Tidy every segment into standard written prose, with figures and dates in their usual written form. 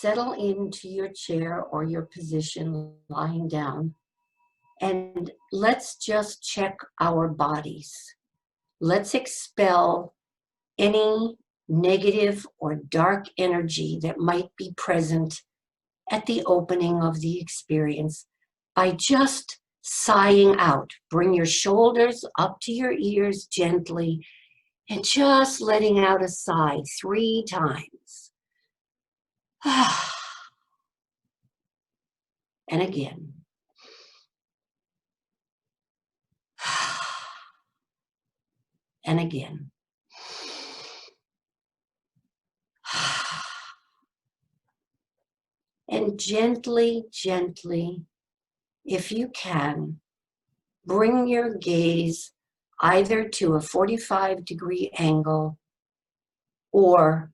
settle into your chair or your position lying down, and let's just check our bodies. Let's expel any negative or dark energy that might be present at the opening of the experience by just sighing out. Bring your shoulders up to your ears gently and just letting out a sigh 3 times. And again. And again. And gently, gently, if you can, bring your gaze either to a 45-degree angle or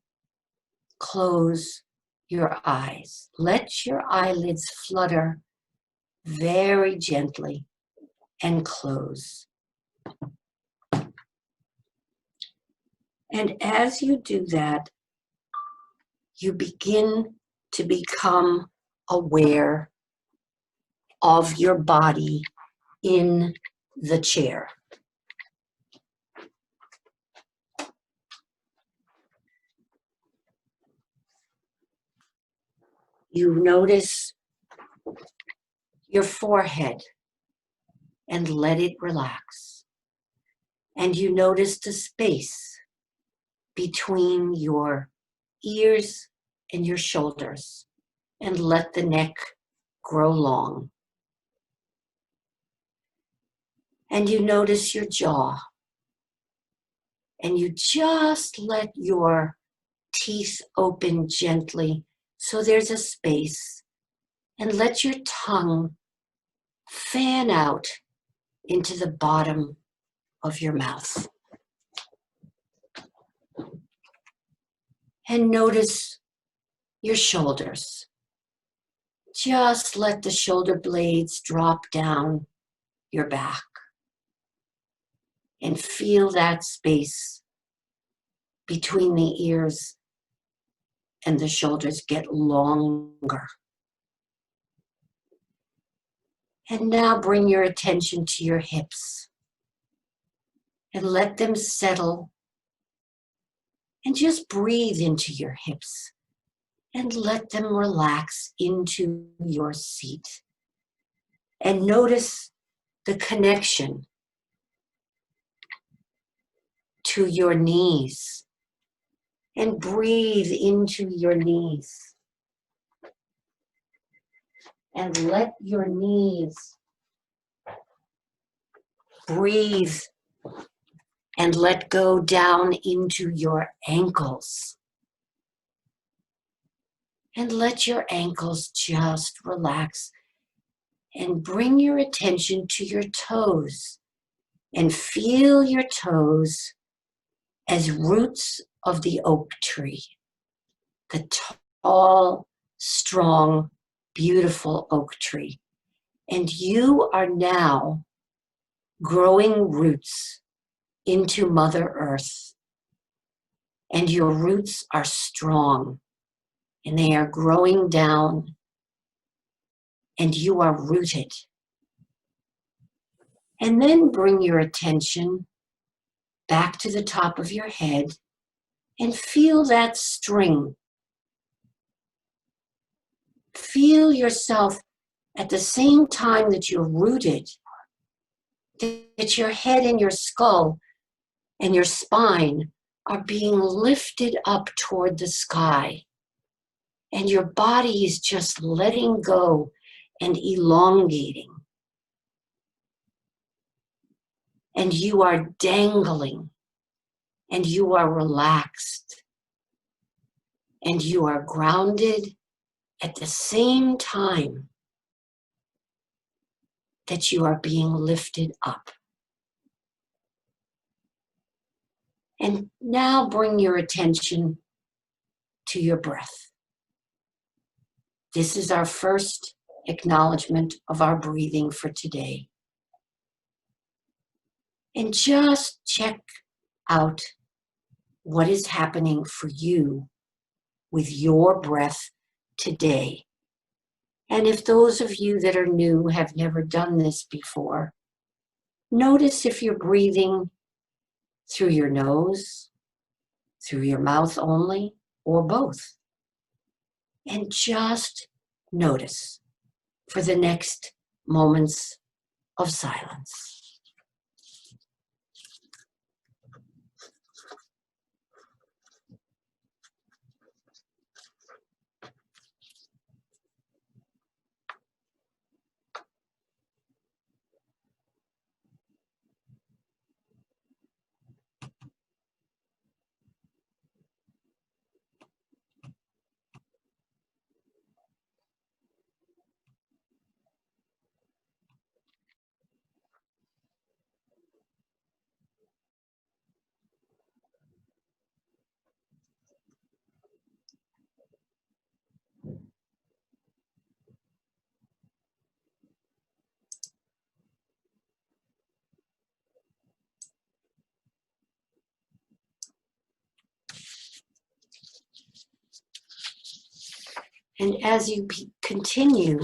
close your eyes. Let your eyelids flutter very gently and close. And as you do that, you begin to become aware of your body in the chair. You notice your forehead and let it relax. And you notice the space between your ears and your shoulders and let the neck grow long. And you notice your jaw and you just let your teeth open gently so there's a space, and let your tongue fan out into the bottom of your mouth. And notice your shoulders. Just let the shoulder blades drop down your back and feel that space between the ears and the shoulders get longer. And now bring your attention to your hips and let them settle, and just breathe into your hips and let them relax into your seat. And notice the connection to your knees. And breathe into your knees. And let your knees breathe and let go down into your ankles. And let your ankles just relax. And bring your attention to your toes. And feel your toes as roots of the oak tree. The tall, strong, beautiful oak tree. And you are now growing roots into Mother Earth. And your roots are strong and they are growing down and you are rooted. And then bring your attention back to the top of your head and feel that string. Feel yourself at the same time that you're rooted, that your head and your skull and your spine are being lifted up toward the sky. And your body is just letting go and elongating. And you are dangling. And you are relaxed. And you are grounded at the same time that you are being lifted up. And now bring your attention to your breath. This is our first acknowledgement of our breathing for today. And just check out what is happening for you with your breath today. And if those of you that are new have never done this before, notice if you're breathing through your nose, through your mouth only, or both. And just notice for the next moments of silence. And as you continue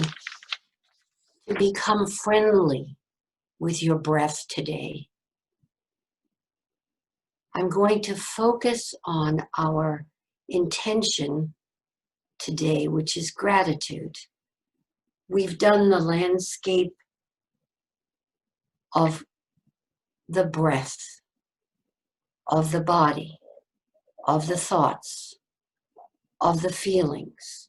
to become friendly with your breath today, I'm going to focus on our intention today, which is gratitude. We've done the landscape of the breath, of the body, of the thoughts, of the feelings.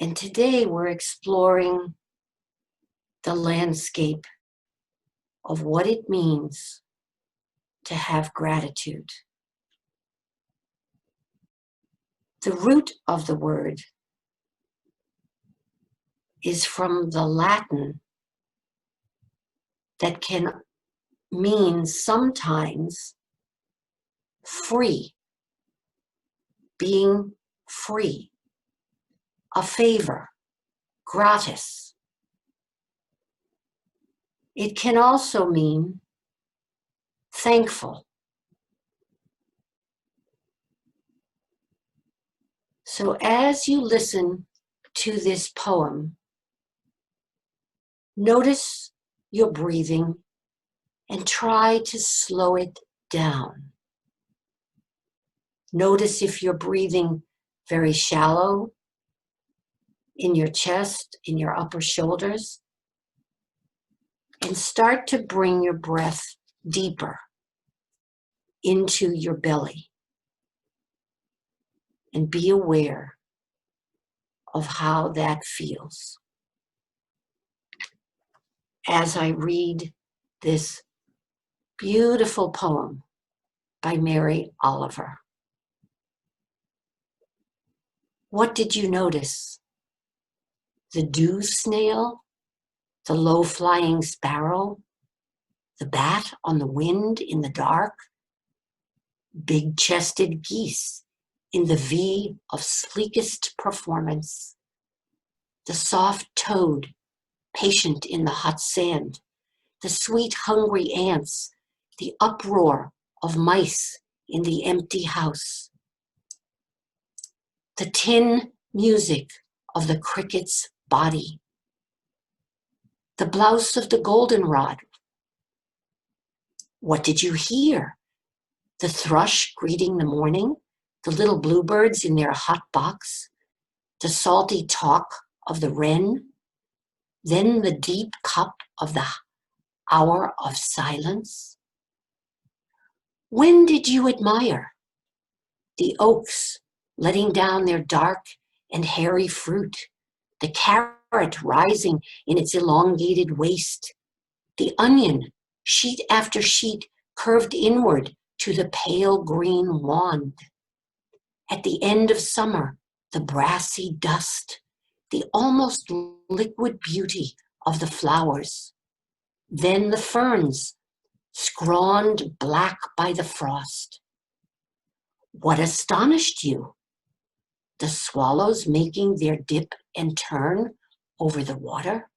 And today we're exploring the landscape of what it means to have gratitude. The root of the word is from the Latin that can mean sometimes free, being free, a favor, gratis. It can also mean thankful. So as you listen to this poem, notice your breathing and try to slow it down. Notice if you're breathing very shallow in your chest, in your upper shoulders, and start to bring your breath deeper into your belly. And be aware of how that feels. As I read this beautiful poem by Meryll. What did you notice? The dew snail, the low-flying sparrow, the bat on the wind in the dark, big-chested geese in the V of sleekest performance, the soft toad patient in the hot sand, the sweet hungry ants, the uproar of mice in the empty house, the tin music of the cricket's body, the blouse of the goldenrod. What did you hear? The thrush greeting the morning, the little bluebirds in their hot box, the salty talk of the wren, then the deep cup of the hour of silence. When did you admire the oaks letting down their dark and hairy fruit, the carrot rising in its elongated waist, the onion, sheet after sheet, curved inward to the pale green wand? At the end of summer, the brassy dust, the almost liquid beauty of the flowers, then the ferns, scrawled black by the frost. What astonished you? The swallows making their dip and turn over the water?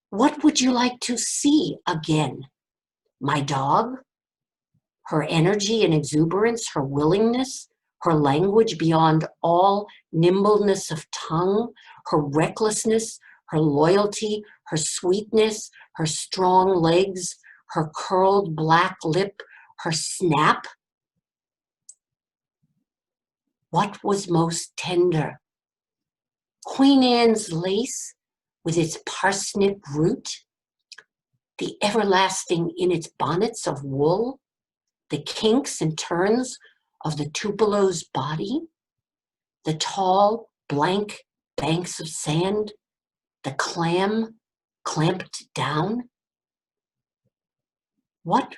What would you like to see again? My dog? Her energy and exuberance, her willingness, her language beyond all nimbleness of tongue, her recklessness, her loyalty, her sweetness, her strong legs, her curled black lip, her snap? What was most tender? Queen Anne's lace with its parsnip root, the everlasting in its bonnets of wool, the kinks and turns of the Tupelo's body, the tall, blank banks of sand, the clam clamped down? What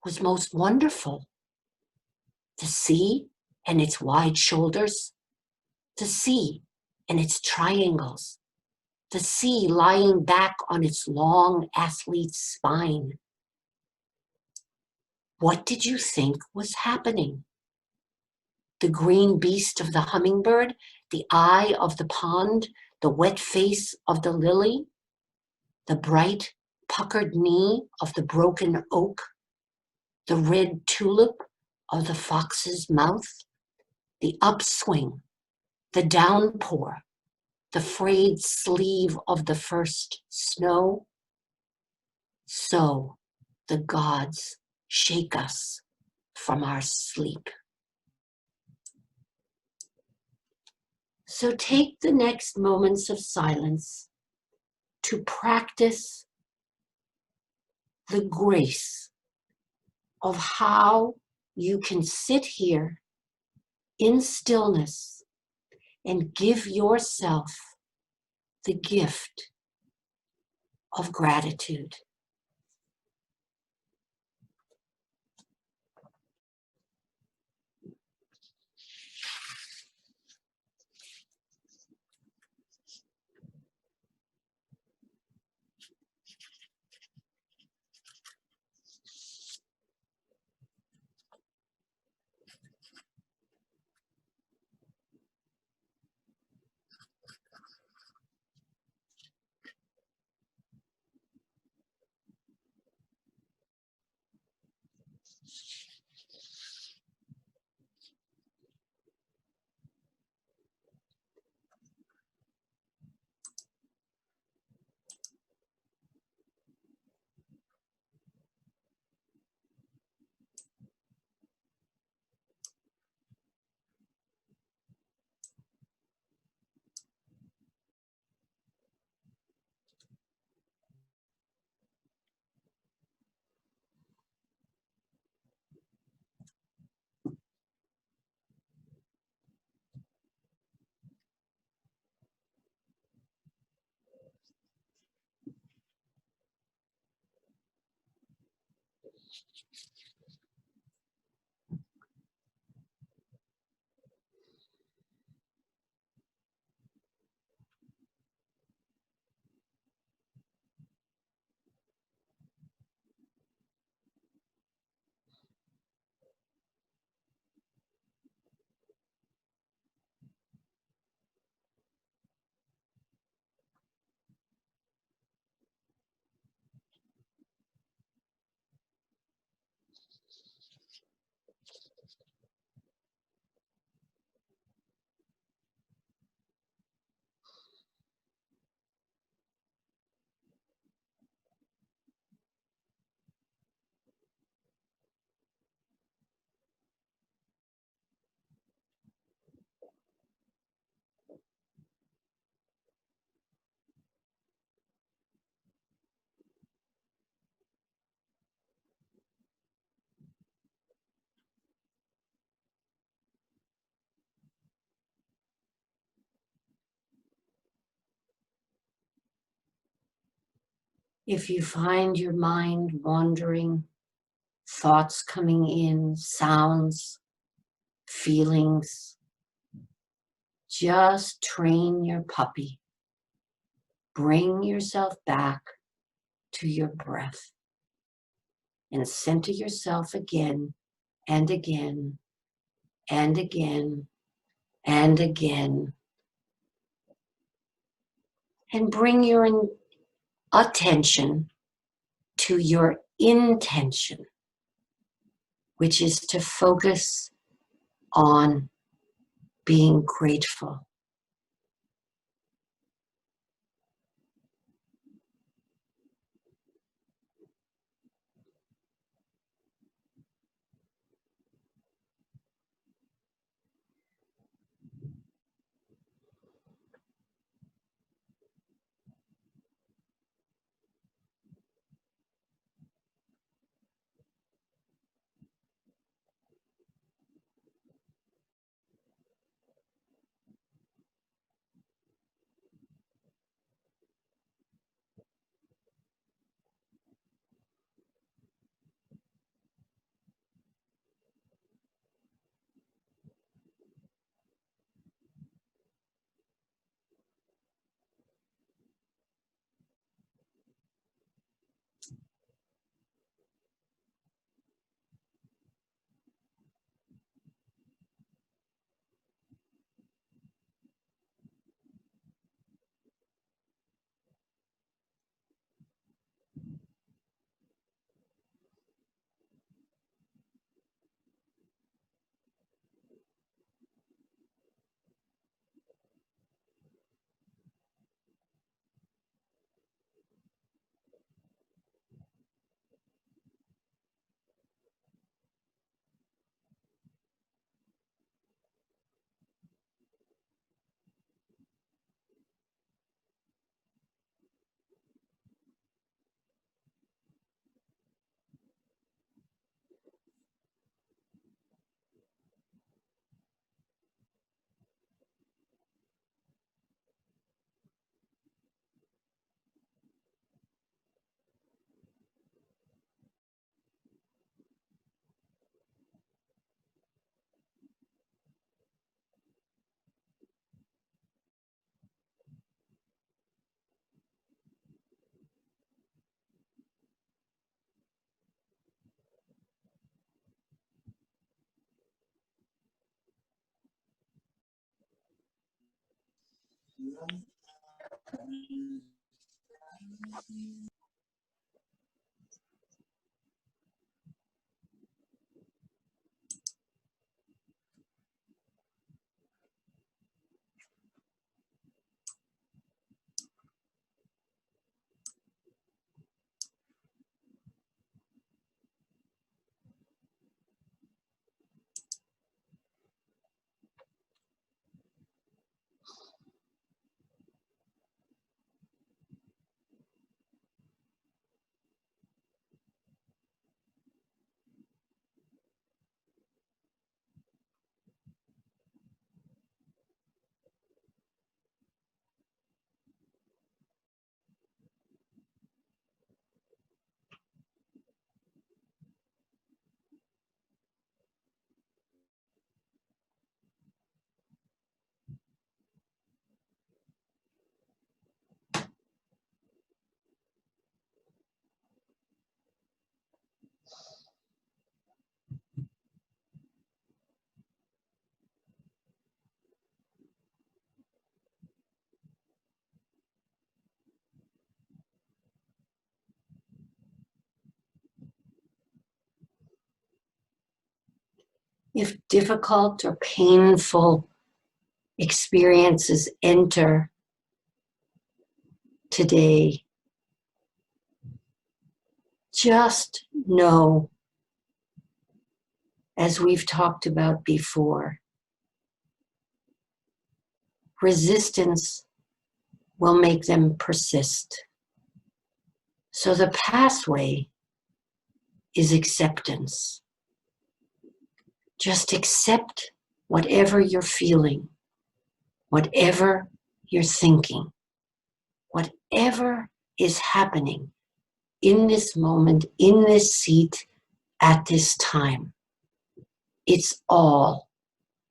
was most wonderful? The sea and its wide shoulders, the sea and its triangles, the sea lying back on its long athlete's spine. What did you think was happening? The green beast of the hummingbird, the eye of the pond, the wet face of the lily, the bright, puckered knee of the broken oak, the red tulip of the fox's mouth, the upswing, the downpour, the frayed sleeve of the first snow. So the gods shake us from our sleep. So take the next moments of silence to practice the grace of how you can sit here in stillness and give yourself the gift of gratitude. If you find your mind wandering, thoughts coming in, sounds, feelings, just train your puppy. Bring yourself back to your breath and center yourself again and again and again and again. And bring your attention to your intention, which is to focus on being grateful. If difficult or painful experiences enter today, just know, as we've talked about before, resistance will make them persist. So the pathway is acceptance. Just accept whatever you're feeling, whatever you're thinking, whatever is happening in this moment, in this seat, at this time. It's all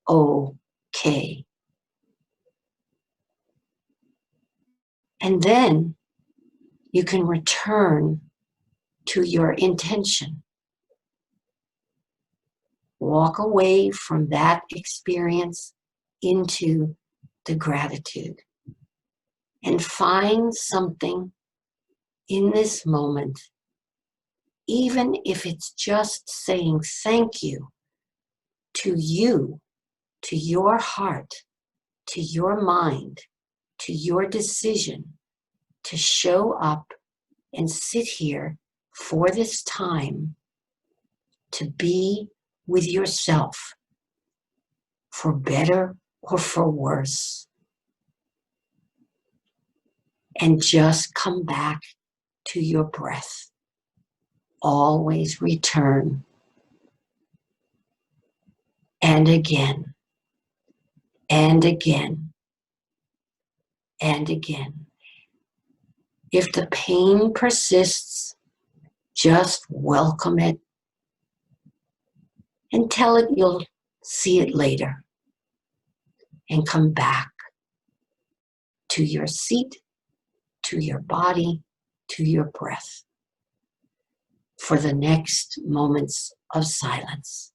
okay. And then you can return to your intention. Walk away from that experience into the gratitude and find something in this moment, even if it's just saying thank you to you to your heart, to your mind, to your decision to show up and sit here for this time to be with yourself, for better or for worse. And just come back to your breath. Always return. And again, and again, and again. If the pain persists, just welcome it and tell it you'll see it later. And come back to your seat, to your body, to your breath for the next moments of silence.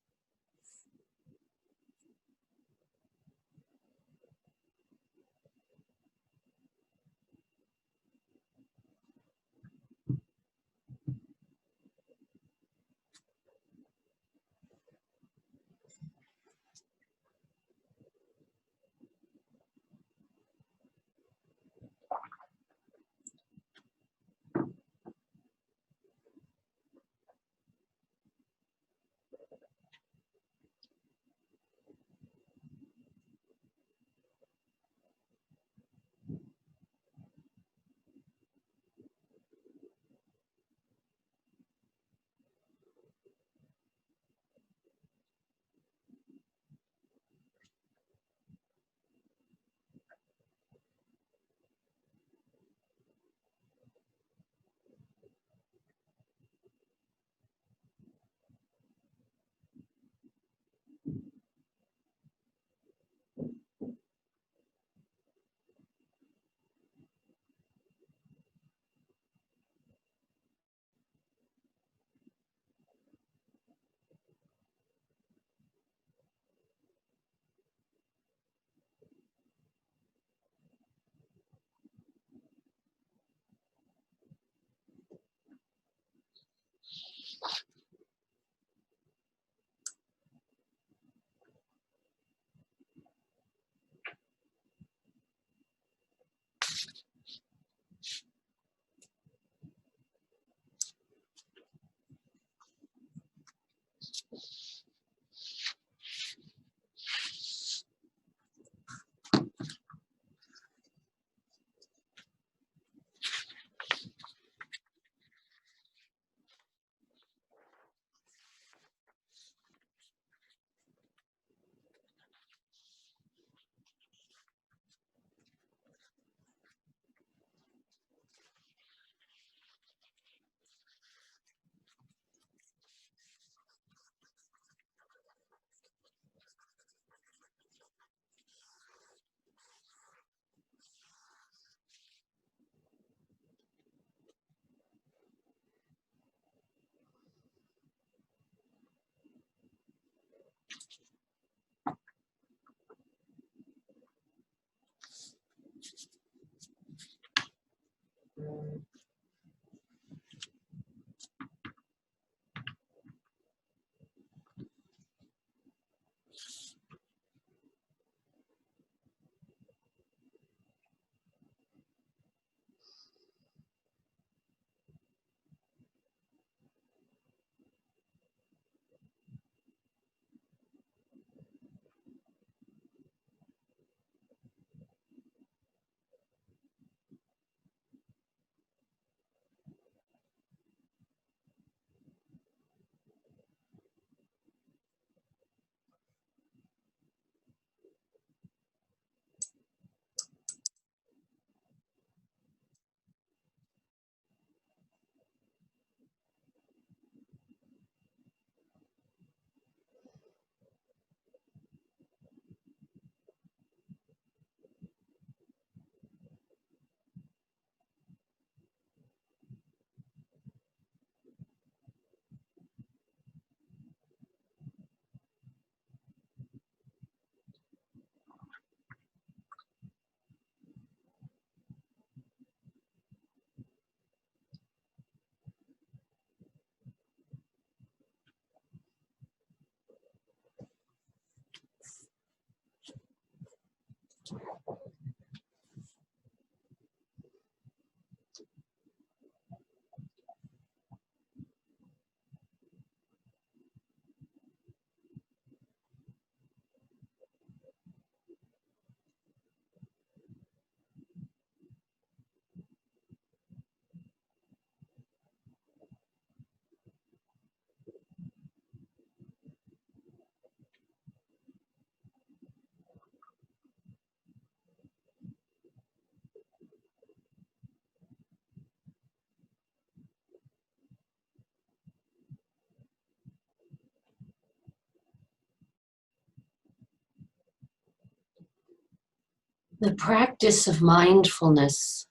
The practice of mindfulness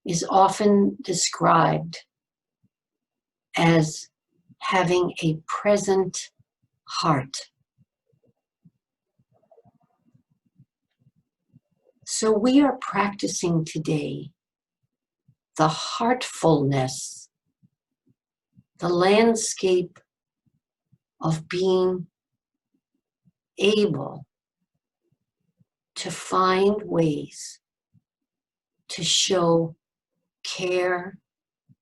is often described as having a present heart. So we are practicing today the heartfulness, the landscape of being able to find ways to show care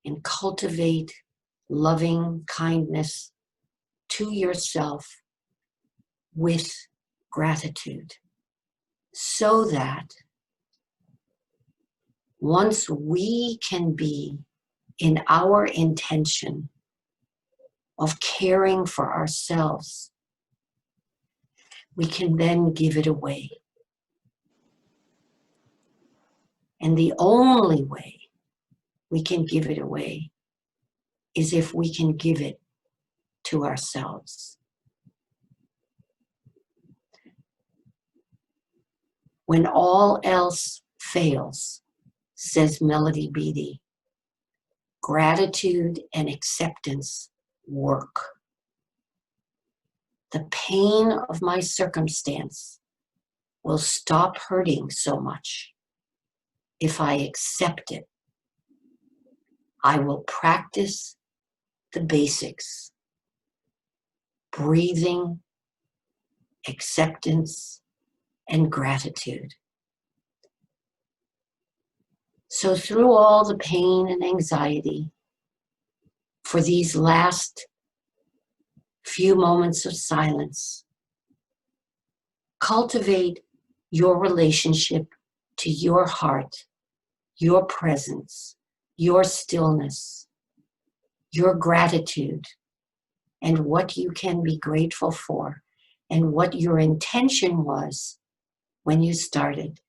and cultivate loving kindness to yourself with gratitude, so that once we can be in our intention of caring for ourselves, we can then give it away. And the only way we can give it away is if we can give it to ourselves. When all else fails, says Melody Beattie, gratitude and acceptance work. The pain of my circumstance will stop hurting so much if I accept it. I will practice the basics: breathing, acceptance, and gratitude. So through all the pain and anxiety, for these last few moments of silence, cultivate your relationship to your heart, your presence, your stillness, your gratitude, and what you can be grateful for, and what your intention was when you started.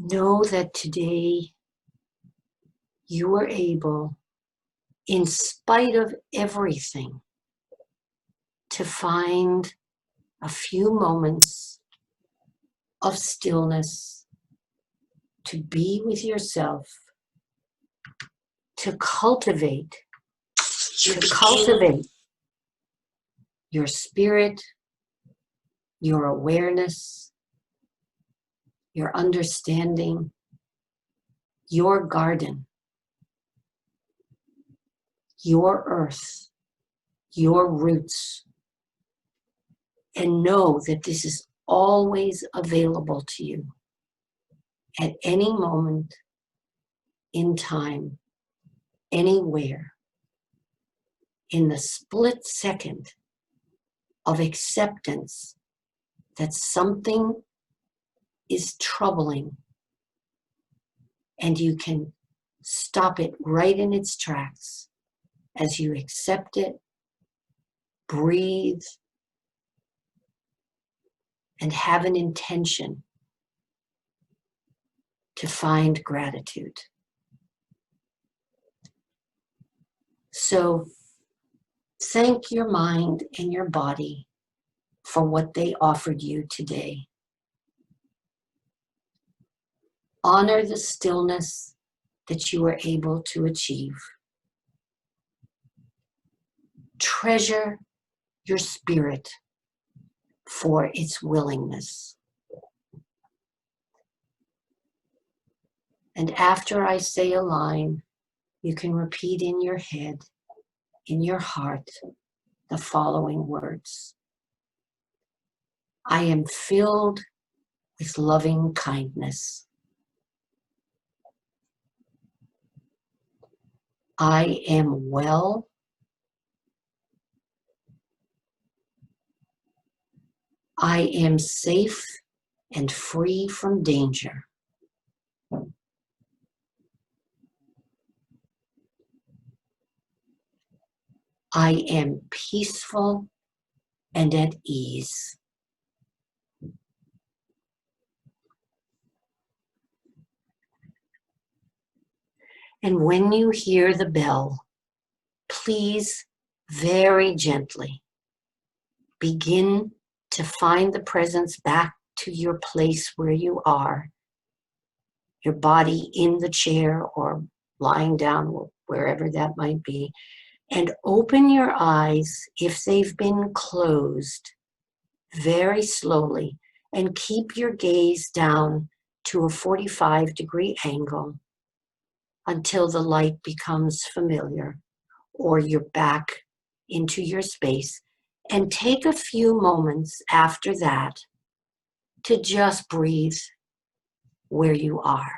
Know that today you are able, in spite of everything, to find a few moments of stillness, to be with yourself, to cultivate your spirit, your awareness, your understanding, your garden, your earth, your roots, and know that this is always available to you at any moment in time, anywhere, in the split second of acceptance that something is troubling, and you can stop it right in its tracks as you accept it, breathe, and have an intention to find gratitude. So thank your mind and your body for what they offered you today. Honor the stillness that you were able to achieve. Treasure your spirit for its willingness. And after I say a line, you can repeat in your head, in your heart, the following words. I am filled with loving kindness. I am well. I am safe and free from danger. I am peaceful and at ease. And when you hear the bell, please very gently begin to find the presence back to your place where you are, your body in the chair or lying down, wherever that might be, and open your eyes if they've been closed very slowly, and keep your gaze down to a 45-degree angle until the light becomes familiar or you're back into your space. And take a few moments after that to just breathe where you are.